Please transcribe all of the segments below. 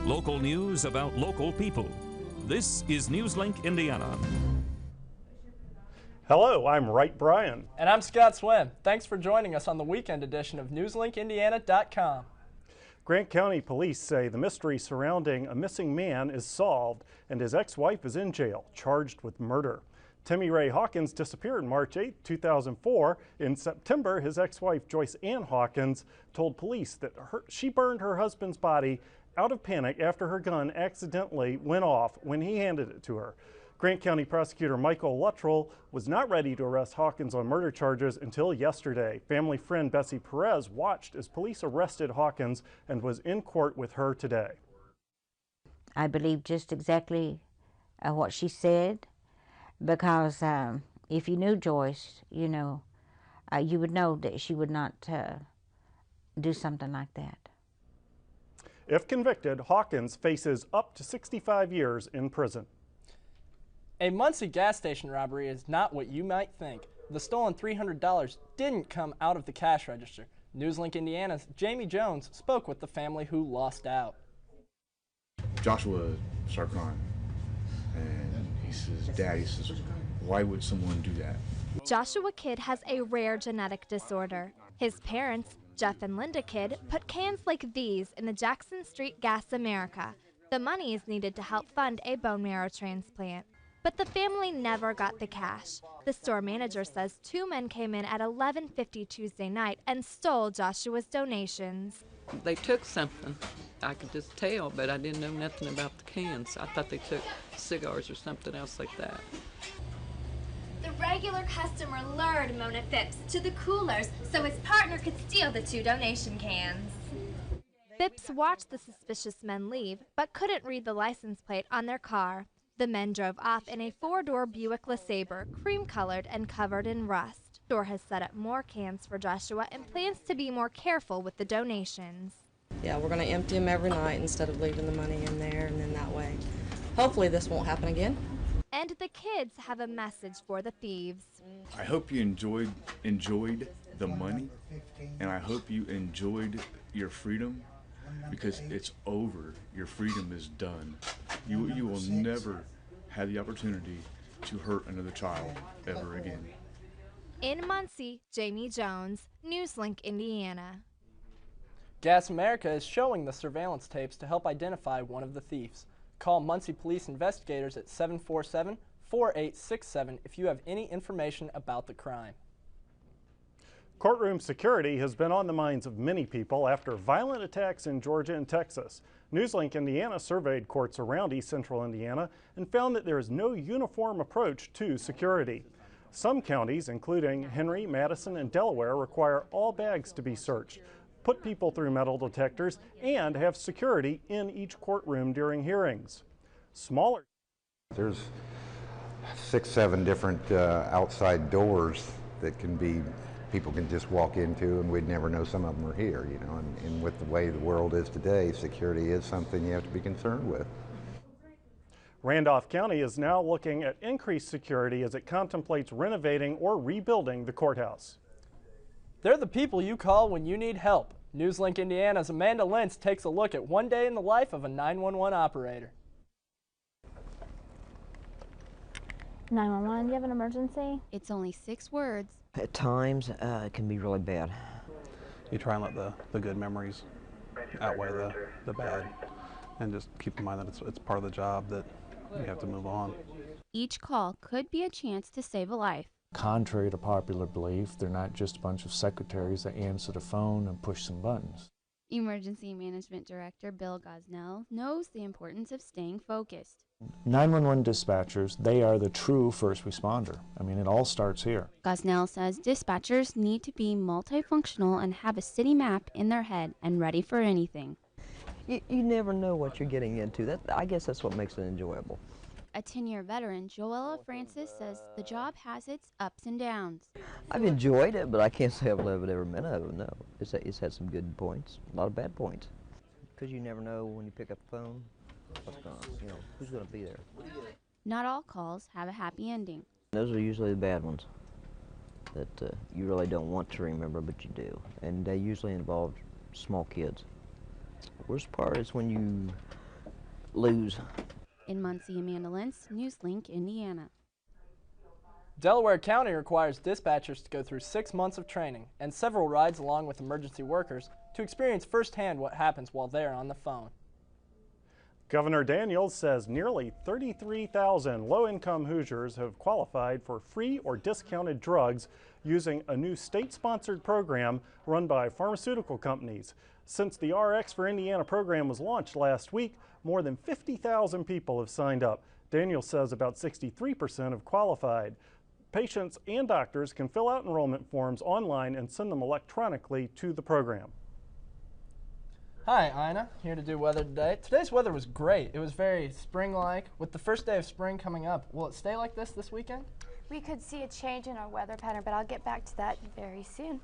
Local news about local people. This is Newslink, Indiana. Hello, I'm Wright Brian. And I'm Scott Swim. Thanks for joining us on the weekend edition of NewslinkIndiana.com. Grant County Police say the mystery surrounding a missing man is solved and his ex-wife is in jail, charged with murder. Timmy Ray Hawkins disappeared March 8, 2004. In September, his ex-wife Joyce Ann Hawkins told police that she burned her husband's body out of panic after her gun accidentally went off when he handed it to her. Grant County Prosecutor Michael Luttrell was not ready to arrest Hawkins on murder charges until yesterday. Family friend Bessie Perez watched as police arrested Hawkins and was in court with her today. I believe just exactly what she said, because if you knew Joyce, you would know that she would not do something like that. If convicted, Hawkins faces up to 65 years in prison. A Muncie gas station robbery is not what you might think. The stolen $300 didn't come out of the cash register. Newslink Indiana's Jamie Jones spoke with the family who lost out. Joshua started crying, and he says, Dad, he says, why would someone do that? Joshua Kidd has a rare genetic disorder. His parents, Jeff and Linda Kidd, put cans like these in the Jackson Street Gas America. The money is needed to help fund a bone marrow transplant. But the family never got the cash. The store manager says two men came in at 11:50 Tuesday night and stole Joshua's donations. They took something. I could just tell, but I didn't know nothing about the cans. I thought they took cigars or something else like that. The regular customer lured Mona Phipps to the coolers so his partner could steal the two donation cans. Phipps watched the suspicious men leave, but couldn't read the license plate on their car. The men drove off in a four-door Buick LeSabre, cream-colored and covered in rust. The store has set up more cans for Joshua and plans to be more careful with the donations. Yeah, we're going to empty them every night instead of leaving the money in there, and then that way, hopefully this won't happen again. And the kids have a message for the thieves. I hope you enjoyed the money, and I hope you enjoyed your freedom, because it's over. Your freedom is done. You will never have the opportunity to hurt another child ever again. In Muncie, Jamie Jones, Newslink, Indiana. Gas America is showing the surveillance tapes to help identify one of the thieves. Call Muncie Police investigators at 747-4867 if you have any information about the crime. Courtroom security has been on the minds of many people after violent attacks in Georgia and Texas. Newslink Indiana surveyed courts around East Central Indiana and found that there is no uniform approach to security. Some counties, including Henry, Madison, and Delaware, require all bags to be searched, put people through metal detectors, and have security in each courtroom during hearings. There's 6, 7 different outside doors that people can just walk into, and we'd never know some of them are here, and with the way the world is today, security is something you have to be concerned with. Randolph County is now looking at increased security as it contemplates renovating or rebuilding the courthouse. They're the people you call when you need help. Newslink Indiana's Amanda Lentz takes a look at one day in the life of a 911 operator. 911, do you have an emergency? It's only 6 words. At times, it can be really bad. You try and let the good memories outweigh the bad, and just keep in mind that it's part of the job that you have to move on. Each call could be a chance to save a life. Contrary to popular belief, they're not just a bunch of secretaries that answer the phone and push some buttons. Emergency Management Director Bill Gosnell knows the importance of staying focused. 911 dispatchers, they are the true first responder. I mean, it all starts here. Gosnell says dispatchers need to be multifunctional and have a city map in their head and ready for anything. You never know what you're getting into. I guess that's what makes it enjoyable. A 10-year veteran, Joella Francis, says the job has its ups and downs. I've enjoyed it, but I can't say I've loved every minute of it, no. It's had some good points, a lot of bad points. Because you never know when you pick up the phone, who's going to be there. Not all calls have a happy ending. Those are usually the bad ones that you really don't want to remember, but you do. And they usually involve small kids. The worst part is when you lose. In Muncie, Amanda Lentz, Newslink, Indiana. Delaware County requires dispatchers to go through 6 months of training and several rides along with emergency workers to experience firsthand what happens while they're on the phone. Governor Daniels says nearly 33,000 low-income Hoosiers have qualified for free or discounted drugs using a new state-sponsored program run by pharmaceutical companies. Since the RX for Indiana program was launched last week, more than 50,000 people have signed up. Daniels says about 63% have qualified. Patients and doctors can fill out enrollment forms online and send them electronically to the program. Hi, Ina, here to do weather today. Today's weather was great. It was very spring-like. With the first day of spring coming up, will it stay like this weekend? We could see a change in our weather pattern, but I'll get back to that very soon.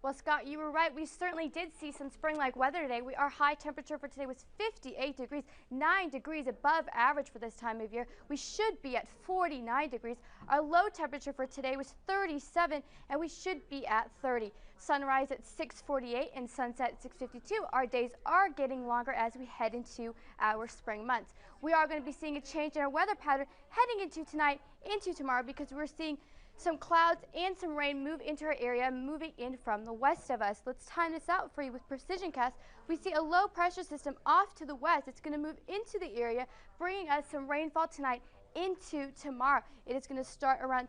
Well, Scott, you were right. We certainly did see some spring-like weather today. Our high temperature for today was 58 degrees, 9 degrees above average for this time of year. We should be at 49 degrees. Our low temperature for today was 37, and we should be at 30. Sunrise at 6:48 and sunset at 6:52. Our days are getting longer as we head into our spring months. We are going to be seeing a change in our weather pattern heading into tonight, into tomorrow, because we're seeing some clouds and some rain move into our area, moving in from the west of us. Let's time this out for you with precision cast. We see a low pressure system off to the west. It's going to move into the area, bringing us some rainfall tonight into tomorrow. It is going to start around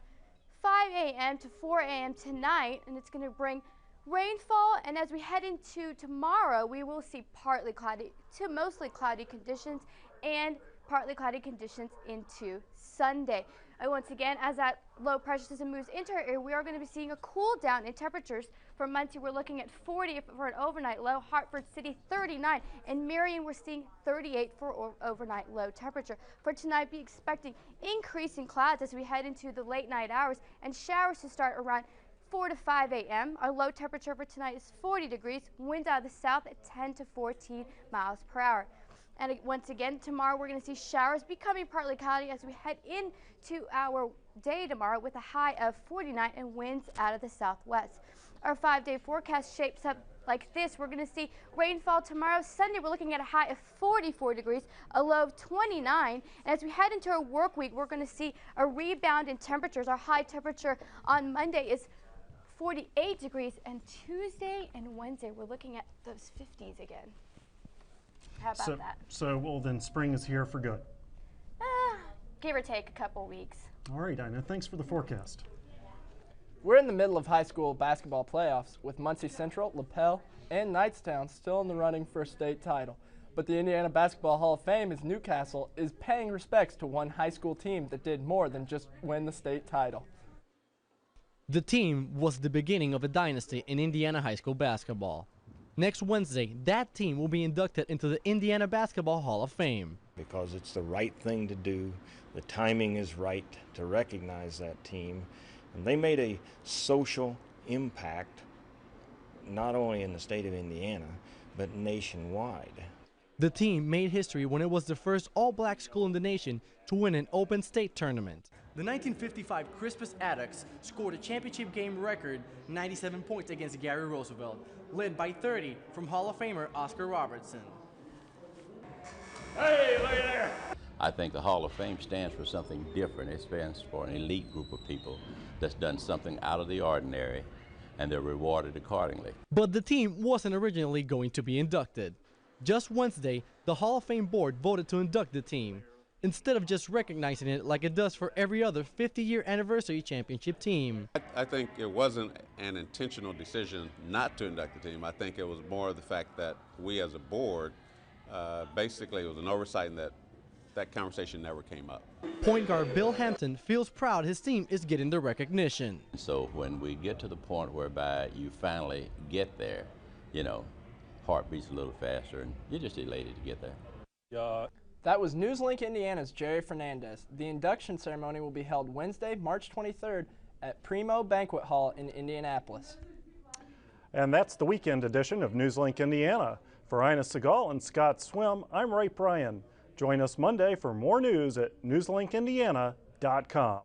5 a.m. to 4 a.m. tonight, and it's going to bring rainfall. And as we head into tomorrow, we will see partly cloudy to mostly cloudy conditions and partly cloudy conditions into Sunday. Once again, as that low pressure system moves into our area, we are going to be seeing a cool down in temperatures. For Muncie, we're looking at 40 for an overnight low. Hartford City, 39. And Marion, we're seeing 38 for overnight low temperature. For tonight, be expecting increasing clouds as we head into the late night hours, and showers to start around 4 to 5 a.m. Our low temperature for tonight is 40 degrees. Winds out of the south at 10 to 14 miles per hour. And once again, tomorrow we're going to see showers becoming partly cloudy as we head into our day tomorrow with a high of 49 and winds out of the southwest. Our 5-day forecast shapes up like this. We're going to see rainfall tomorrow. Sunday, we're looking at a high of 44 degrees, a low of 29. And as we head into our work week, we're going to see a rebound in temperatures. Our high temperature on Monday is 48 degrees, and Tuesday and Wednesday, we're looking at those 50s again. How about that? So, well, then spring is here for good. Give or take a couple weeks. All right, Ina, thanks for the forecast. We're in the middle of high school basketball playoffs with Muncie Central, LaPel, and Knightstown still in the running for a state title. But the Indiana Basketball Hall of Fame is Newcastle is paying respects to one high school team that did more than just win the state title. The team was the beginning of a dynasty in Indiana high school basketball. Next Wednesday, that team will be inducted into the Indiana Basketball Hall of Fame. Because it's the right thing to do, the timing is right to recognize that team, and they made a social impact not only in the state of Indiana, but nationwide. The team made history when it was the first all-black school in the nation to win an open state tournament. The 1955 Crispus Attucks scored a championship game record 97 points against Gary Roosevelt, led by 30 from Hall of Famer Oscar Robertson. Hey, look at there! I think the Hall of Fame stands for something different. It stands for an elite group of people that's done something out of the ordinary, and they're rewarded accordingly. But the team wasn't originally going to be inducted. Just Wednesday, the Hall of Fame board voted to induct the team, instead of just recognizing it like it does for every other 50-year anniversary championship team. I think it wasn't an intentional decision not to induct the team. I think it was more of the fact that we as a board, basically it was an oversight, and that conversation never came up. Point guard Bill Hampton feels proud his team is getting the recognition. So when we get to the point whereby you finally get there, you know, heart beats a little faster, and you're just elated to get there. That was Newslink Indiana's Jerry Fernandez. The induction ceremony will be held Wednesday, March 23rd at Primo Banquet Hall in Indianapolis. And that's the weekend edition of Newslink Indiana. For Ina Segal and Scott Swim, I'm Ray Bryan. Join us Monday for more news at newslinkindiana.com.